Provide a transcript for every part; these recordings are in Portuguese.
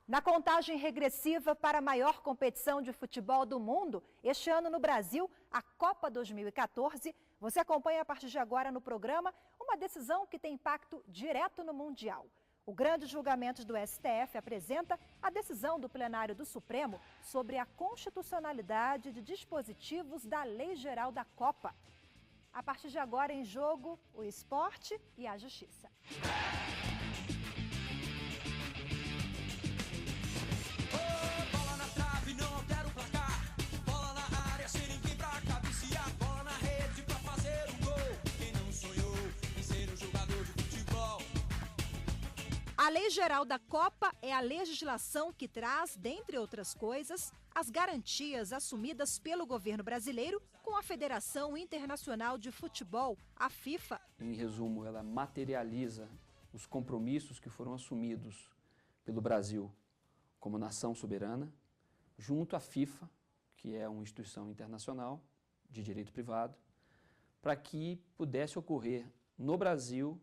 Na contagem regressiva para a maior competição de futebol do mundo, este ano no Brasil, a Copa 2014, você acompanha a partir de agora no programa uma decisão que tem impacto direto no Mundial. O grande julgamento do STF apresenta a decisão do plenário do Supremo sobre a constitucionalidade de dispositivos da Lei Geral da Copa. A partir de agora em jogo, o esporte e a justiça. A Lei Geral da Copa é a legislação que traz, dentre outras coisas, as garantias assumidas pelo governo brasileiro com a Federação Internacional de Futebol, a FIFA. Em resumo, ela materializa os compromissos que foram assumidos pelo Brasil como nação soberana, junto à FIFA, que é uma instituição internacional de direito privado, para que pudesse ocorrer no Brasil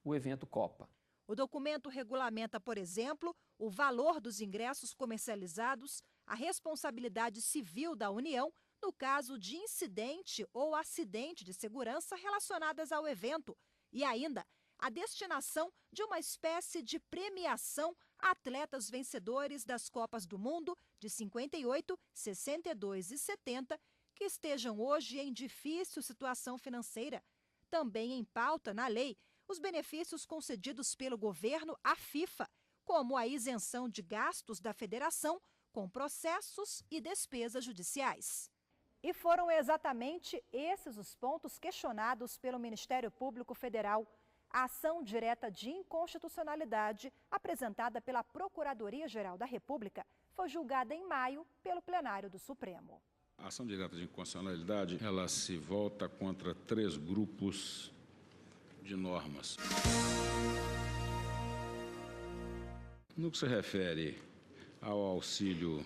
o evento Copa. O documento regulamenta, por exemplo, o valor dos ingressos comercializados, a responsabilidade civil da União no caso de incidente ou acidente de segurança relacionadas ao evento e ainda a destinação de uma espécie de premiação a atletas vencedores das Copas do Mundo de 58, 62 e 70 que estejam hoje em difícil situação financeira. Também em pauta na lei, os benefícios concedidos pelo governo à FIFA, como a isenção de gastos da federação com processos e despesas judiciais. E foram exatamente esses os pontos questionados pelo Ministério Público Federal. A ação direta de inconstitucionalidade apresentada pela Procuradoria-Geral da República foi julgada em maio pelo plenário do Supremo. A ação direta de inconstitucionalidade, ela se volta contra 3 grupos de normas. No que se refere ao auxílio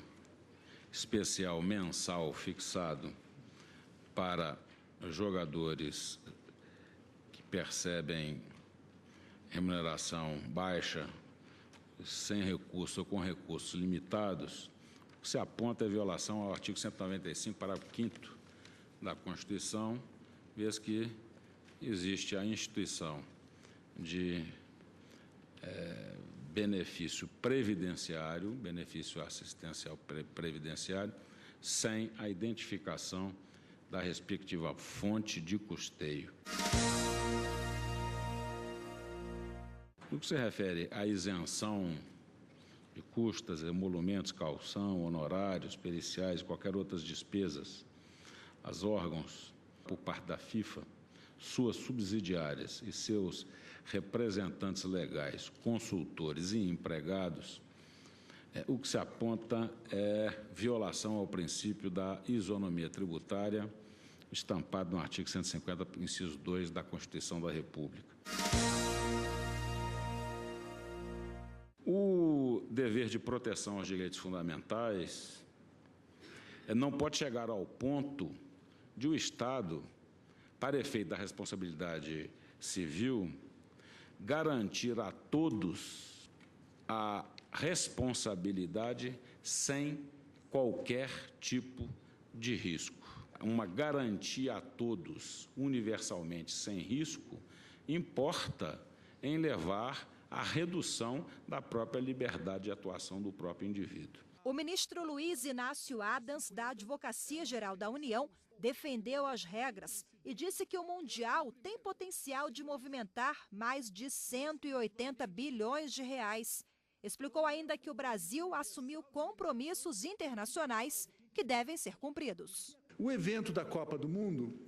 especial mensal fixado para jogadores que percebem remuneração baixa, sem recurso ou com recursos limitados, o que se aponta é violação ao artigo 195, parágrafo 5º da Constituição, vez que existe a instituição de benefício previdenciário, benefício assistencial previdenciário, sem a identificação da respectiva fonte de custeio. No que se refere à isenção de custas, emolumentos, calção, honorários, periciais e qualquer outras despesas, aos órgãos por parte da FIFA, suas subsidiárias e seus representantes legais, consultores e empregados, o que se aponta é violação ao princípio da isonomia tributária, estampado no artigo 150, inciso 2 da Constituição da República. O dever de proteção aos direitos fundamentais não pode chegar ao ponto de o Estado, para efeito da responsabilidade civil, garantir a todos a responsabilidade sem qualquer tipo de risco. Uma garantia a todos, universalmente sem risco, importa em levar à redução da própria liberdade de atuação do próprio indivíduo. O ministro Luiz Inácio Adams, da Advocacia Geral da União, defendeu as regras e disse que o Mundial tem potencial de movimentar mais de 180 bilhões de reais. Explicou ainda que o Brasil assumiu compromissos internacionais que devem ser cumpridos. O evento da Copa do Mundo,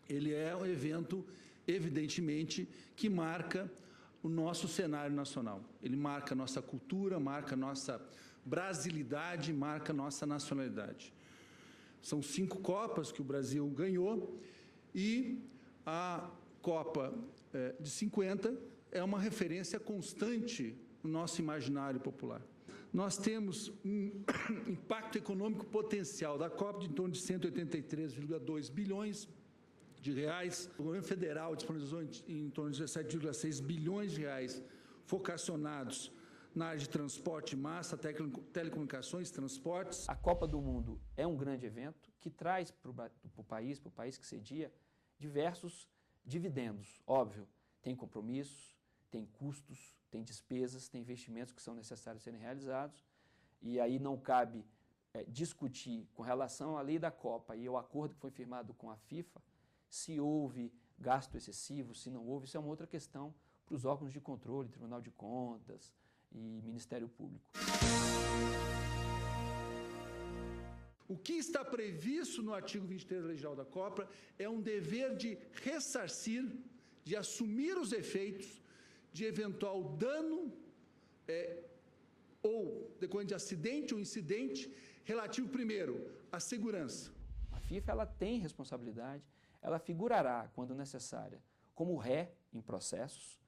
ele é um evento, evidentemente, que marca o nosso cenário nacional. Ele marca a nossa cultura, marca a nossa brasilidade, marca a nossa nacionalidade. São 5 Copas que o Brasil ganhou e a Copa de 50 é uma referência constante no nosso imaginário popular. Nós temos um impacto econômico potencial da Copa de em torno de 183,2 bilhões de reais. O governo federal disponibilizou em torno de 17,6 bilhões de reais focacionados na área de transporte, massa, telecomunicações, transportes. A Copa do Mundo é um grande evento que traz para o país que cedia, diversos dividendos. Óbvio, tem compromissos, tem custos, tem despesas, tem investimentos que são necessários serem realizados, e aí não cabe discutir com relação à lei da Copa e ao acordo que foi firmado com a FIFA, se houve gasto excessivo, se não houve, isso é uma outra questão para os órgãos de controle, Tribunal de Contas e Ministério Público. O que está previsto no artigo 23 da Lei Geral da Copa é um dever de ressarcir, de assumir os efeitos de eventual dano ou decorrente de acidente ou incidente relativo, primeiro, à segurança. A FIFA ela tem responsabilidade, ela figurará, quando necessária, como ré em processos,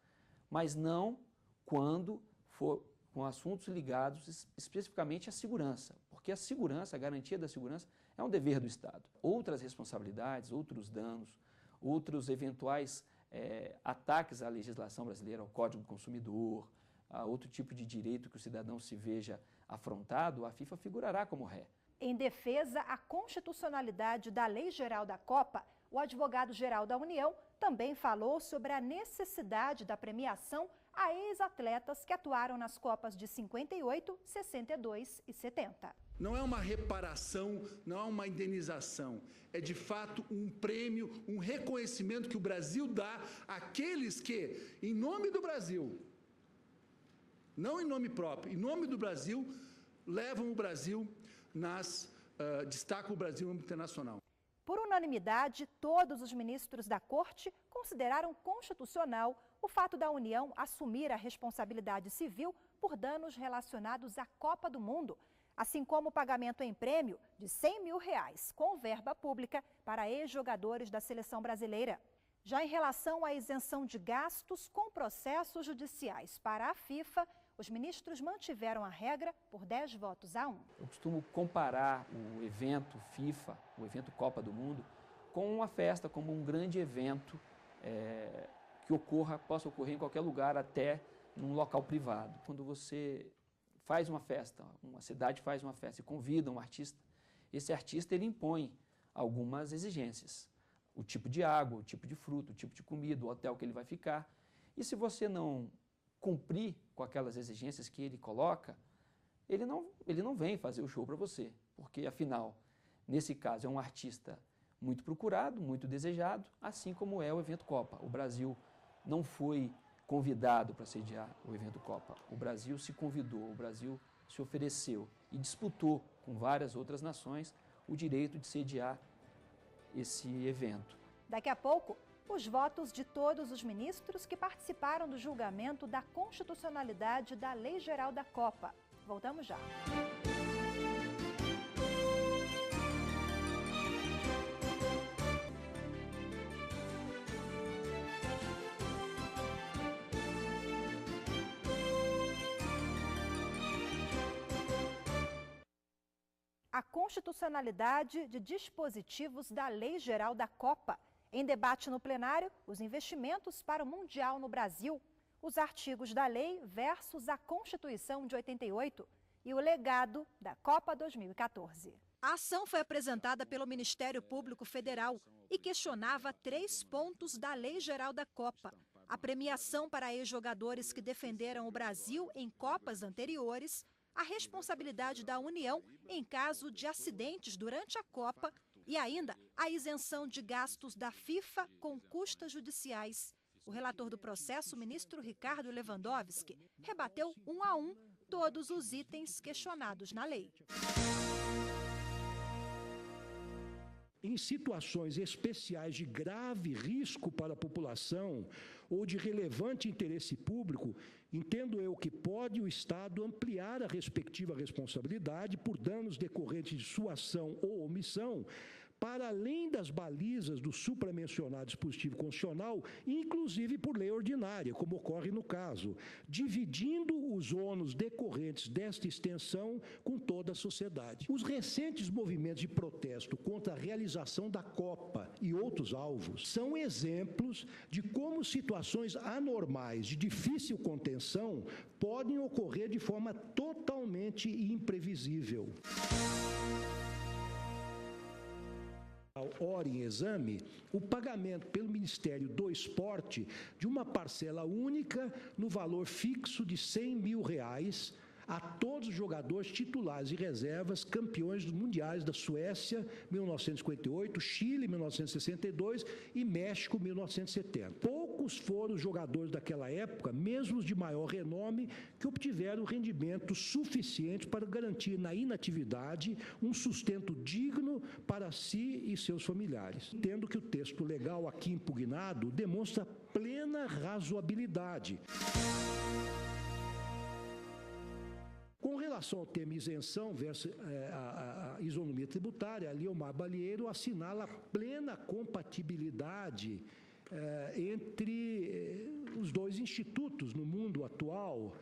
mas não quando for com assuntos ligados especificamente à segurança, porque a segurança, a garantia da segurança é um dever do Estado. Outras responsabilidades, outros danos, outros eventuais ataques à legislação brasileira, ao Código do Consumidor, a outro tipo de direito que o cidadão se veja afrontado, a FIFA figurará como ré. Em defesa à constitucionalidade da Lei Geral da Copa, o advogado-geral da União também falou sobre a necessidade da premiação a ex-atletas que atuaram nas Copas de 58, 62 e 70. Não é uma reparação, não é uma indenização, é de fato um prêmio, um reconhecimento que o Brasil dá àqueles que, em nome do Brasil, não em nome próprio, em nome do Brasil, levam o Brasil destacam o Brasil no âmbito internacional. Por unanimidade, todos os ministros da Corte consideraram constitucional o fato da União assumir a responsabilidade civil por danos relacionados à Copa do Mundo, assim como o pagamento em prêmio de R$100 mil com verba pública para ex-jogadores da seleção brasileira. Já em relação à isenção de gastos com processos judiciais para a FIFA, os ministros mantiveram a regra por 10 votos a 1. Eu costumo comparar o evento FIFA, o evento Copa do Mundo, com uma festa, como um grande evento que possa ocorrer em qualquer lugar, até num local privado. Quando você faz uma festa, uma cidade faz uma festa e convida um artista, esse artista ele impõe algumas exigências. O tipo de água, o tipo de fruta, o tipo de comida, o hotel que ele vai ficar. E se você não cumprir com aquelas exigências que ele coloca, ele não vem fazer o show para você, porque afinal, nesse caso, é um artista muito procurado, muito desejado, assim como é o evento Copa. O Brasil não foi convidado para sediar o evento Copa. O Brasil se convidou, o Brasil se ofereceu e disputou com várias outras nações o direito de sediar esse evento. Daqui a pouco, os votos de todos os ministros que participaram do julgamento da constitucionalidade da Lei Geral da Copa. Voltamos já. A constitucionalidade de dispositivos da Lei Geral da Copa. Em debate no plenário, os investimentos para o Mundial no Brasil, os artigos da lei versus a Constituição de 88 e o legado da Copa 2014. A ação foi apresentada pelo Ministério Público Federal e questionava 3 pontos da Lei Geral da Copa. A premiação para ex-jogadores que defenderam o Brasil em Copas anteriores, a responsabilidade da União em caso de acidentes durante a Copa e ainda a isenção de gastos da FIFA com custas judiciais. O relator do processo, o ministro Ricardo Lewandowski, rebateu 1 a 1 todos os itens questionados na lei. Em situações especiais de grave risco para a população ou de relevante interesse público, entendo eu que pode o Estado ampliar a respectiva responsabilidade por danos decorrentes de sua ação ou omissão para além das balizas do supramencionado dispositivo constitucional, inclusive por lei ordinária, como ocorre no caso, dividindo os ônus decorrentes desta extensão com toda a sociedade. Os recentes movimentos de protesto contra a realização da Copa e outros alvos são exemplos de como situações anormais de difícil contenção podem ocorrer de forma totalmente imprevisível. Hora em exame, o pagamento pelo Ministério do Esporte de uma parcela única no valor fixo de R$100 mil a todos os jogadores titulares e reservas campeões dos mundiais da Suécia, 1958, Chile, 1962 e México, 1970. Poucos foram os jogadores daquela época, mesmo os de maior renome, que obtiveram rendimento suficiente para garantir na inatividade um sustento digno para si e seus familiares. Entendo que o texto legal aqui impugnado demonstra plena razoabilidade. Com relação ao tema isenção versus a isonomia tributária, a Liomar Balieiro assinala plena compatibilidade entre os dois institutos no mundo atual,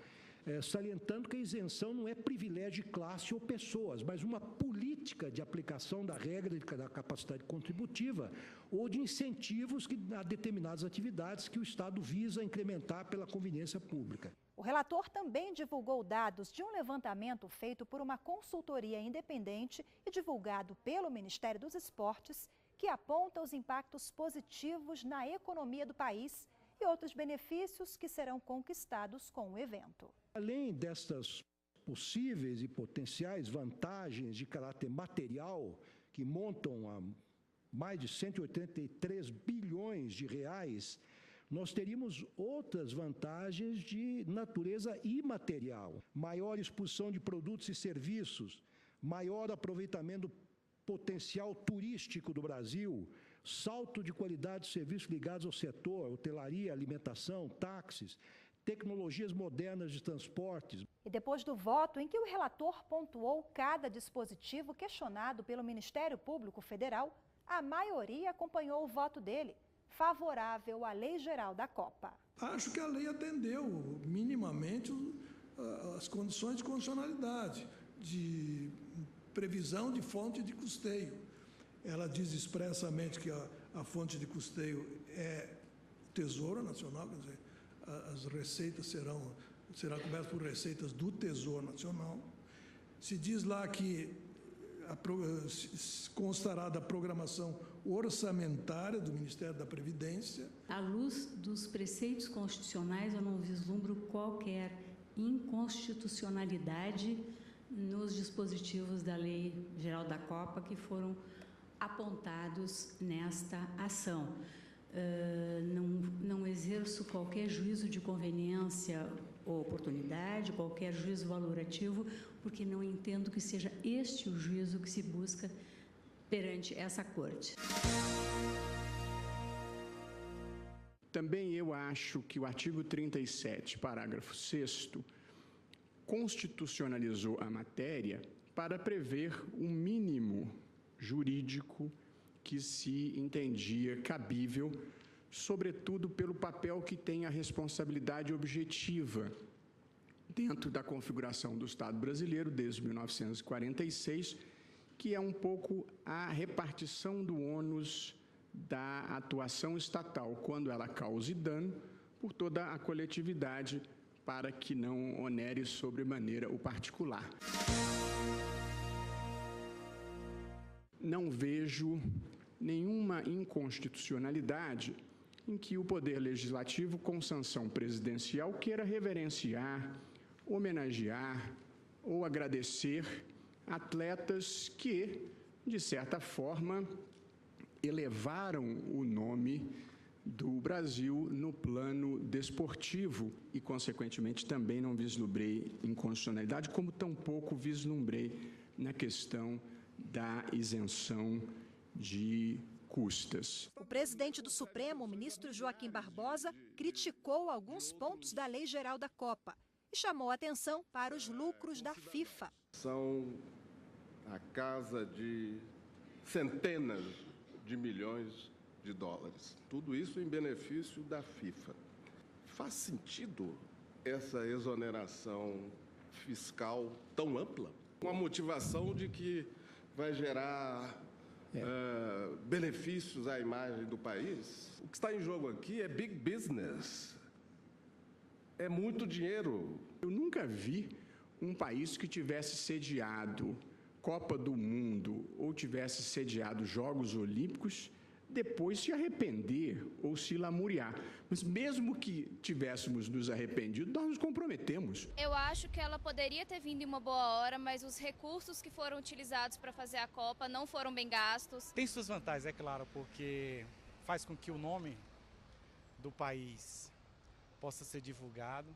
salientando que a isenção não é privilégio de classe ou pessoas, mas uma política de aplicação da regra da capacidade contributiva ou de incentivos a determinadas atividades que o Estado visa incrementar pela conveniência pública. O relator também divulgou dados de um levantamento feito por uma consultoria independente e divulgado pelo Ministério dos Esportes, que aponta os impactos positivos na economia do país e outros benefícios que serão conquistados com o evento. Além destas possíveis e potenciais vantagens de caráter material, que montam a mais de 183 bilhões de reais, nós teríamos outras vantagens de natureza imaterial, maior exposição de produtos e serviços, maior aproveitamento do potencial turístico do Brasil, salto de qualidade de serviços ligados ao setor, hotelaria, alimentação, táxis, tecnologias modernas de transportes. E depois do voto em que o relator pontuou cada dispositivo questionado pelo Ministério Público Federal, a maioria acompanhou o voto dele, favorável à Lei Geral da Copa. Acho que a lei atendeu minimamente as condições de constitucionalidade, de previsão de fonte de custeio. Ela diz expressamente que a fonte de custeio é o Tesouro Nacional, quer dizer, as receitas serão cobertas por receitas do Tesouro Nacional. Se diz lá que constará da programação orçamentária do Ministério da Previdência. À luz dos preceitos constitucionais, eu não vislumbro qualquer inconstitucionalidade nos dispositivos da Lei Geral da Copa que foram apontados nesta ação. Não exerço qualquer juízo de conveniência ou oportunidade, qualquer juízo valorativo, porque não entendo que seja este o juízo que se busca perante essa Corte. Também eu acho que o artigo 37, parágrafo 6º, constitucionalizou a matéria para prever um mínimo jurídico que se entendia cabível, sobretudo pelo papel que tem a responsabilidade objetiva dentro da configuração do Estado brasileiro desde 1946, que é um pouco a repartição do ônus da atuação estatal, quando ela cause dano, por toda a coletividade, para que não onere sobremaneira o particular. Não vejo nenhuma inconstitucionalidade em que o Poder Legislativo, com sanção presidencial, queira reverenciar, homenagear ou agradecer atletas que, de certa forma, elevaram o nome do Brasil no plano desportivo e, consequentemente, também não vislumbrei inconstitucionalidade, como tampouco vislumbrei na questão da isenção de custas. O presidente do Supremo, o ministro Joaquim Barbosa, criticou alguns pontos da Lei Geral da Copa e chamou a atenção para os lucros da FIFA. São a casa de centenas de milhões de dólares. Tudo isso em benefício da FIFA. Faz sentido essa exoneração fiscal tão ampla? Com a motivação de que vai gerar benefícios à imagem do país? O que está em jogo aqui é big business. É muito dinheiro. Eu nunca vi um país que tivesse sediado Copa do Mundo ou tivesse sediado Jogos Olímpicos depois se arrepender ou se lamuriar. Mas mesmo que tivéssemos nos arrependido, nós nos comprometemos. Eu acho que ela poderia ter vindo em uma boa hora, mas os recursos que foram utilizados para fazer a Copa não foram bem gastos. Tem suas vantagens, é claro, porque faz com que o nome do país possa ser divulgado.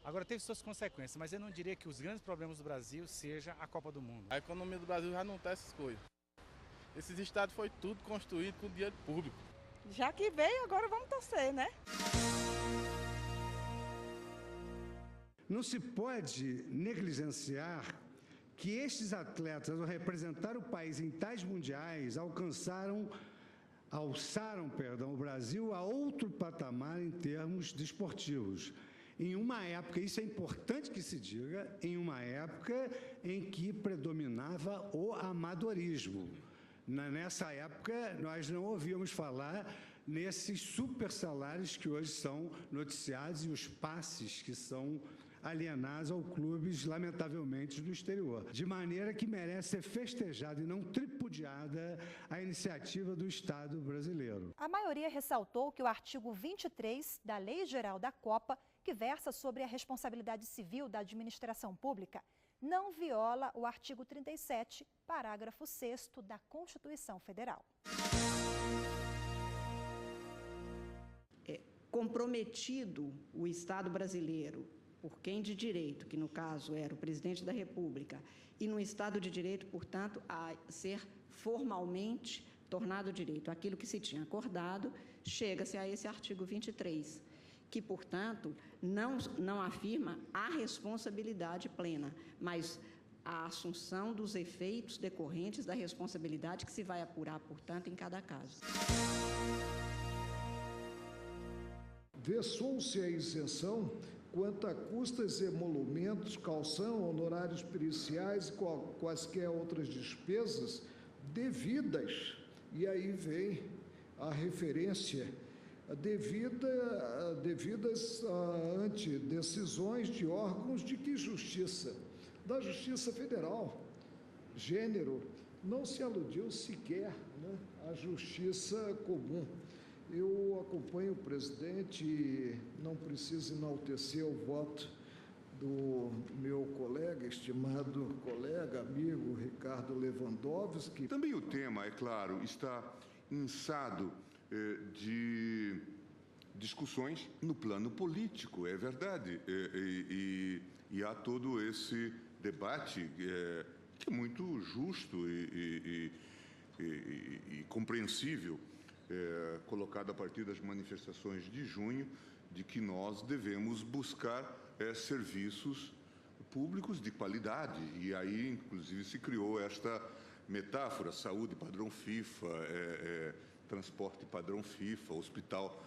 Agora, teve suas consequências, mas eu não diria que os grandes problemas do Brasil seja a Copa do Mundo. A economia do Brasil já não está essas coisas. Esses estados foi tudo construído com dinheiro público. Já que veio, agora vamos torcer, né? Não se pode negligenciar que estes atletas, ao representar o país em tais mundiais, alçaram o Brasil a outro patamar em termos desportivos. Em uma época, isso é importante que se diga, em uma época em que predominava o amadorismo. Nessa época, nós não ouvíamos falar nesses super salários que hoje são noticiados e os passes que são alienados aos clubes, lamentavelmente, do exterior. De maneira que merece ser festejada e não tripudiada a iniciativa do Estado brasileiro. A maioria ressaltou que o artigo 23 da Lei Geral da Copa, que versa sobre a responsabilidade civil da administração pública, não viola o artigo 37, parágrafo 6º da Constituição Federal. Comprometido o Estado brasileiro por quem de direito, que no caso era o presidente da República, e no Estado de Direito, portanto, a ser formalmente tornado direito aquilo que se tinha acordado, chega-se a esse artigo 23, que, portanto, não afirma a responsabilidade plena, mas a assunção dos efeitos decorrentes da responsabilidade que se vai apurar, portanto, em cada caso. Versou-se a isenção quanto a custas e emolumentos, calção, honorários periciais e quaisquer outras despesas devidas. E aí vem a referência devidas ante decisões de órgãos de que justiça? Da Justiça Federal. Gênero, não se aludiu sequer, né, à justiça comum. Eu acompanho o presidente e não preciso enaltecer o voto do meu colega, estimado colega, amigo Ricardo Lewandowski. Também o tema, é claro, está inçado de discussões no plano político, é verdade, e há todo esse debate que é muito justo e compreensível, colocado a partir das manifestações de junho, de que nós devemos buscar serviços públicos de qualidade, e aí inclusive se criou esta metáfora: saúde padrão FIFA, transporte padrão FIFA, hospital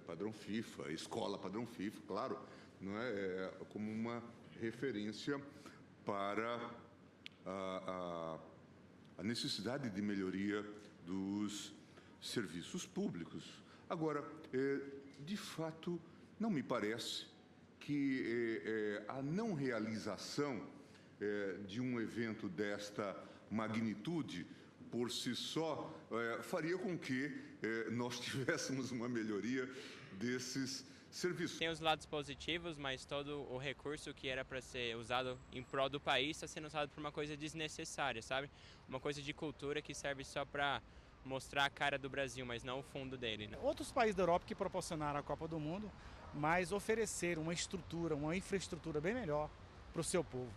padrão FIFA, escola padrão FIFA, claro, não é? Como uma referência para a necessidade de melhoria dos serviços públicos. Agora, de fato, não me parece que a não realização de um evento desta magnitude por si só faria com que nós tivéssemos uma melhoria desses serviços. Tem os lados positivos, mas todo o recurso que era para ser usado em prol do país está sendo usado por uma coisa desnecessária, sabe? Uma coisa de cultura que serve só para mostrar a cara do Brasil, mas não o fundo dele, né? Outros países da Europa que proporcionaram a Copa do Mundo, mas ofereceram uma estrutura, uma infraestrutura bem melhor para o seu povo.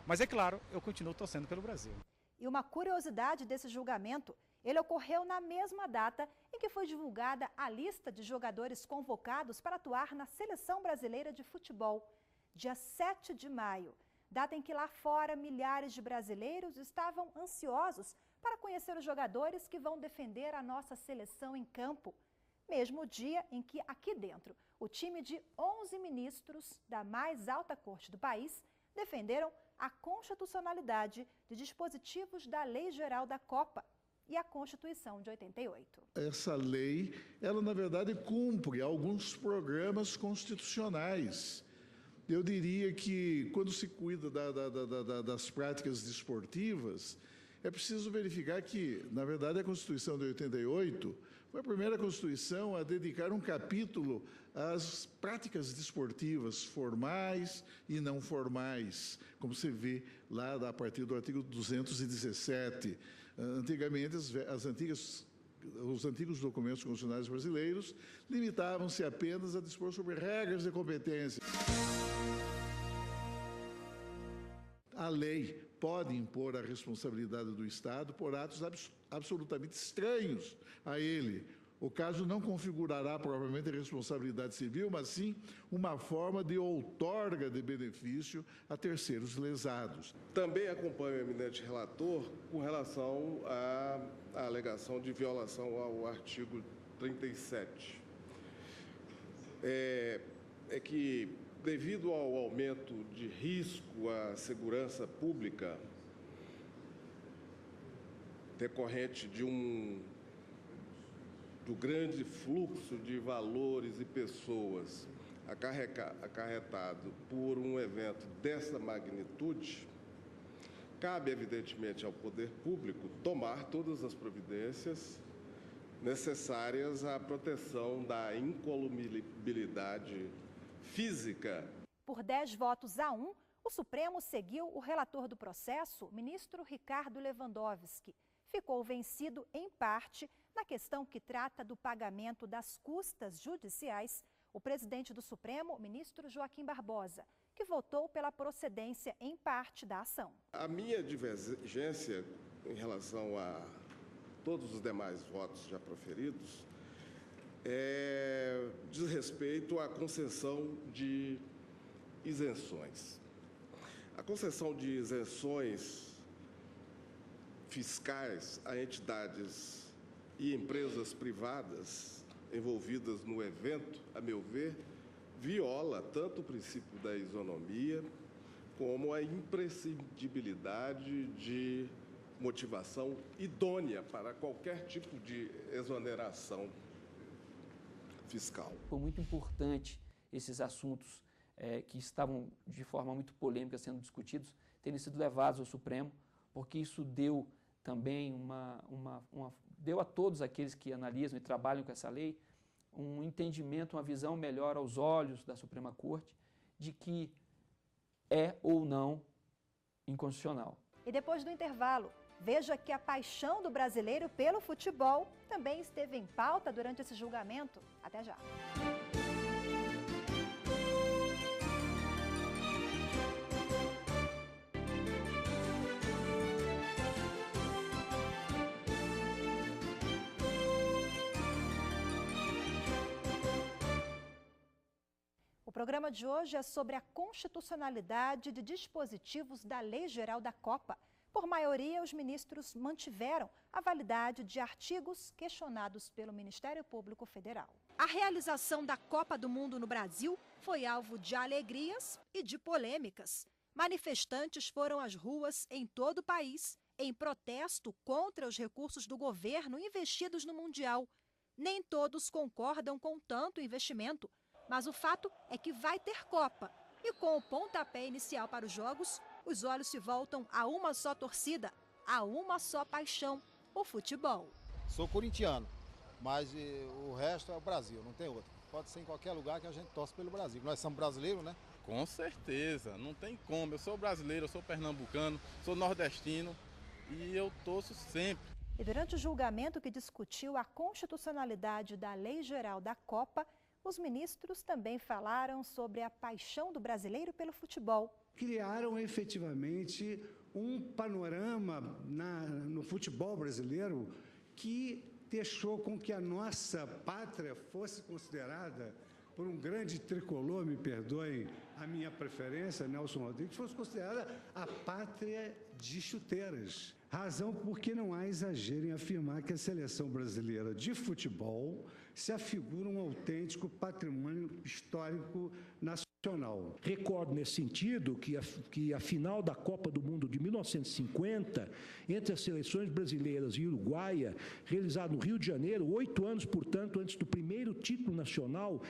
Mas é claro, eu continuo torcendo pelo Brasil. E uma curiosidade desse julgamento, ele ocorreu na mesma data em que foi divulgada a lista de jogadores convocados para atuar na Seleção Brasileira de Futebol, dia 7 de maio, data em que lá fora milhares de brasileiros estavam ansiosos para conhecer os jogadores que vão defender a nossa seleção em campo. Mesmo dia em que, aqui dentro, o time de 11 ministros da mais alta corte do país defenderam a constitucionalidade de dispositivos da Lei Geral da Copa e a Constituição de 88. Essa lei, ela na verdade cumpre alguns programas constitucionais. Eu diria que quando se cuida das práticas desportivas, é preciso verificar que, na verdade, a Constituição de 88 foi a primeira Constituição a dedicar um capítulo às práticas desportivas formais e não formais, como se vê lá a partir do artigo 217. Antigamente, os antigos documentos constitucionais brasileiros limitavam-se apenas a dispor sobre regras de competência. A lei pode impor a responsabilidade do Estado por atos absolutamente estranhos a ele. O caso não configurará propriamente responsabilidade civil, mas sim uma forma de outorga de benefício a terceiros lesados. Também acompanho o eminente relator com relação à alegação de violação ao artigo 37. É que, devido ao aumento de risco à segurança pública decorrente do grande fluxo de valores e pessoas acarretado por um evento dessa magnitude, cabe, evidentemente, ao poder público tomar todas as providências necessárias à proteção da incolumibilidade física. Por 10 votos a 1, o Supremo seguiu o relator do processo, ministro Ricardo Lewandowski. Ficou vencido, em parte, na questão que trata do pagamento das custas judiciais, o presidente do Supremo, ministro Joaquim Barbosa, que votou pela procedência, em parte, da ação. A minha divergência em relação a todos os demais votos já proferidos diz respeito à concessão de isenções. A concessão de isenções fiscais a entidades e empresas privadas envolvidas no evento, a meu ver, viola tanto o princípio da isonomia como a imprescindibilidade de motivação idônea para qualquer tipo de exoneração fiscal. Foi muito importante esses assuntos que estavam de forma muito polêmica sendo discutidos terem sido levados ao Supremo, porque isso deu também deu a todos aqueles que analisam e trabalham com essa lei um entendimento, uma visão melhor aos olhos da Suprema Corte de que é ou não inconstitucional. E depois do intervalo, veja que a paixão do brasileiro pelo futebol também esteve em pauta durante esse julgamento. Até já. O programa de hoje é sobre a constitucionalidade de dispositivos da Lei Geral da Copa. Por maioria, os ministros mantiveram a validade de artigos questionados pelo Ministério Público Federal. A realização da Copa do Mundo no Brasil foi alvo de alegrias e de polêmicas. Manifestantes foram às ruas em todo o país em protesto contra os recursos do governo investidos no Mundial. Nem todos concordam com tanto investimento, mas o fato é que vai ter Copa. E com o pontapé inicial para os jogos, os olhos se voltam a uma só torcida, a uma só paixão, o futebol. Sou corintiano, mas o resto é o Brasil, não tem outro. Pode ser em qualquer lugar que a gente torce pelo Brasil. Nós somos brasileiros, né? Com certeza, não tem como. Eu sou brasileiro, eu sou pernambucano, sou nordestino e eu torço sempre. E durante o julgamento que discutiu a constitucionalidade da Lei Geral da Copa, os ministros também falaram sobre a paixão do brasileiro pelo futebol. Criaram efetivamente um panorama no futebol brasileiro que deixou com que a nossa pátria fosse considerada, por um grande tricolor, me perdoem a minha preferência, Nelson Rodrigues, fosse considerada a pátria de chuteiras. Razão porque não há exagero em afirmar que a seleção brasileira de futebol se afigura um autêntico patrimônio histórico nacional. Recordo nesse sentido que a final da Copa do Mundo de 1950, entre as seleções brasileiras e uruguaia, realizada no Rio de Janeiro, 8 anos, portanto, antes do primeiro título nacional,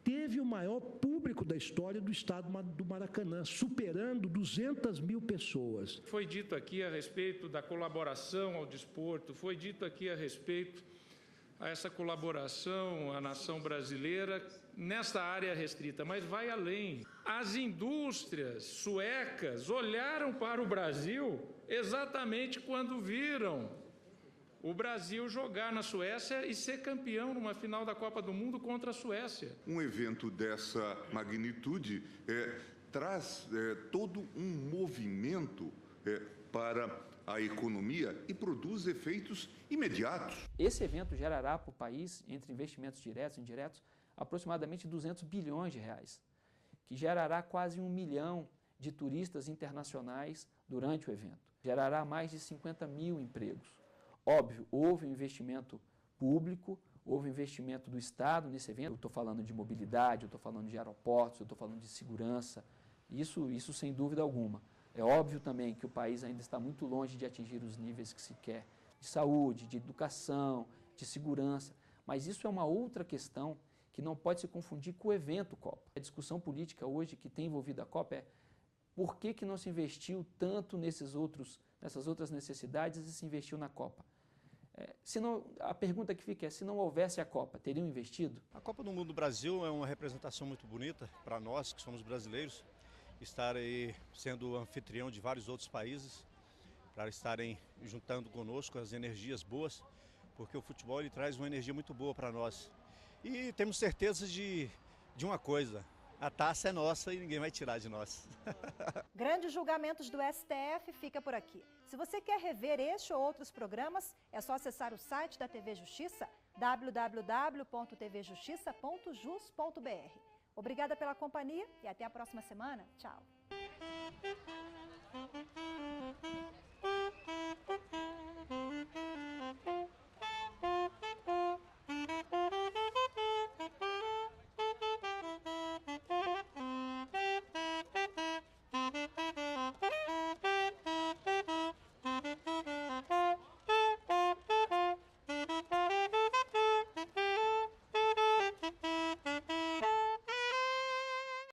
teve o maior público da história do estado do Maracanã, superando 200 mil pessoas. Foi dito aqui a respeito da colaboração ao desporto, foi dito aqui a respeito a essa colaboração à nação brasileira nesta área restrita, mas vai além. As indústrias suecas olharam para o Brasil exatamente quando viram o Brasil jogar na Suécia e ser campeão numa final da Copa do Mundo contra a Suécia. Um evento dessa magnitude traz todo um movimento para a economia e produz efeitos imediatos. Esse evento gerará para o país, entre investimentos diretos e indiretos, aproximadamente 200 bilhões de reais, que gerará quase 1 milhão de turistas internacionais durante o evento. Gerará mais de 50 mil empregos. Óbvio, houve um investimento público, houve um investimento do Estado nesse evento. Eu estou falando de mobilidade, eu estou falando de aeroportos, eu estou falando de segurança, isso sem dúvida alguma. É óbvio também que o país ainda está muito longe de atingir os níveis que se quer de saúde, de educação, de segurança, mas isso é uma outra questão que não pode se confundir com o evento Copa. A discussão política hoje que tem envolvido a Copa é por que não se investiu tanto nessas outras necessidades e se investiu na Copa. A pergunta que fica é, se não houvesse a Copa, teriam investido? A Copa do Mundo do Brasil é uma representação muito bonita para nós, que somos brasileiros, estar aí sendo anfitrião de vários outros países, para estarem juntando conosco as energias boas, porque o futebol ele traz uma energia muito boa para nós. E temos certeza de uma coisa, a taça é nossa e ninguém vai tirar de nós. Grandes julgamentos do STF fica por aqui. Se você quer rever este ou outros programas, é só acessar o site da TV Justiça, www.tvjustiça.jus.br. Obrigada pela companhia e até a próxima semana. Tchau.